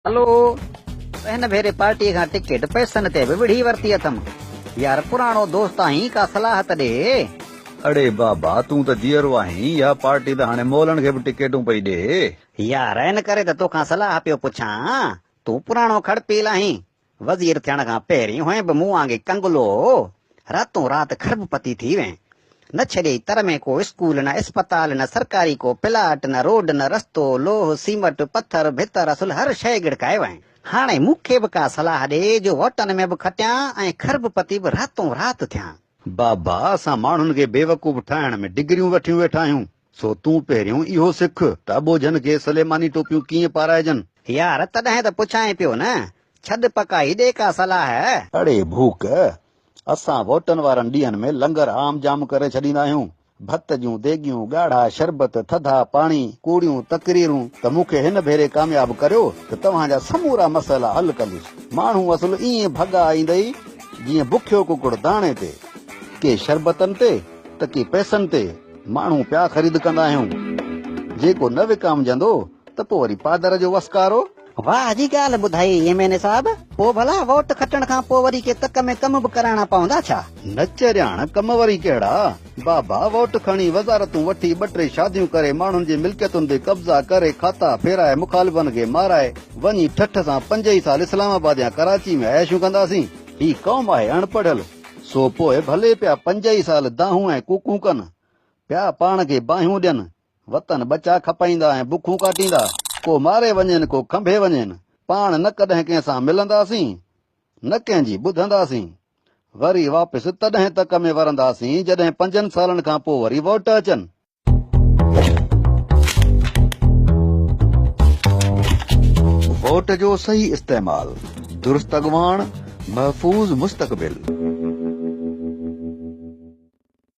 हलो हिन भेरे पार्टी खां टिकट पैसनि ते बि विढ़ी वरिती अथमि। यार पुराणो दोस्त आहीं, का सलाह त ॾे। अड़े बाबा तूं त जीअरो आहीं, या पार्टी त हाणे मोलनि खे बि टिकेटूं पई ॾे। यार इन करे त तोखां सलाह पियो पुछां। तूं पुराणो खड़पील आहीं, वज़ीर थियण खां पहिरीं हुएं बि मूं वांगे कंगलो, रातों रात खरबपति थी वएं। न छॾे तर में को स्कूल, न अस्पताल, न सरकारी को प्लाट, न रोड, न रस्तो, लोह सीमट पत्थर भितर असुल हर शइ गिड़काए वएं। हाणे मूंखे बि का सलाह ॾे जो वोटनि में बि खटियां ऐं खरबपति बि रातों रात थियां। बाबा असां माण्हुनि खे बेवकूफ़ ठाहिण में डिग्रियूं वठियूं वेठा आहियूं। सो तूं पहिरियों इहो सिख त अॿोझनि खे सलेमानी टोपियूं कीअं पाराइजनि। यार तॾहिं त पुछां पियो न, छॾ पकाई ॾे का सलाह। अड़े भूक, असां वोटनि वारनि ॾींहंनि में लंगर आम जाम करे छॾींदा आहियूं। भत जूं देगियूं, ॻाढ़ा शरबत, थधा पाणी, कूड़ियूं तकरीरूं। त मूंखे हिन भेरे कामयाबु करियो त तव्हांजा समूरा मसइला हल कंदुसि। माण्हू असुल ईअं भॻा ईंदई जीअं बुखियो कुकुड़ दाणे ते, के शरबतनि ते त के पैसनि ते। माण्हू पिया ख़रीद कंदा आहियूं। जेको न विकामजंदो त पोइ वरी पादर जो वसकारो। वाह जी ॻाल्हि ॿुधाई एमएनए साहब। पोइ भला वोट खटण खां पोइ वरी के तक में कम बि कराइणा पवंदा छा? न चरियाण कम वरी कहिड़ा। बाबा वोट खणी वज़ारतूं वठी 2-3 शादियूं करे माण्हुनि जी मिल्कियतुनि ते कब्ज़ा करे खाता फेराए मुखालिफ़नि खे माराए वञी ठठ सां 5 ई साल इस्लामाबाद या कराची में ऐशूं कंदासीं। ही क़ौम आहे अणपढ़ियल। सो पोइ भले पिया 5 ई साल दाहूं ऐं कूकूं कनि, पिया पाण खे बाहियूं ॾियनि, वतन बचा खपाईंदा ऐं बुखूं काटींदा। को मारे वञनि, को खंभे वञनि, पाण न कॾहिं कंहिंसां मिलंदासीं, न कंहिंजी ॿुधंदासीं। वरी वापसि तॾहिं तक में वरंदासीं जॾहिं 5 सालनि खां पोइ वरी वोट अचनि। वोट जो सही इस्तेमाल, दुरुस्त अॻवान, महफ़ूज़ मुस्तक़बिल।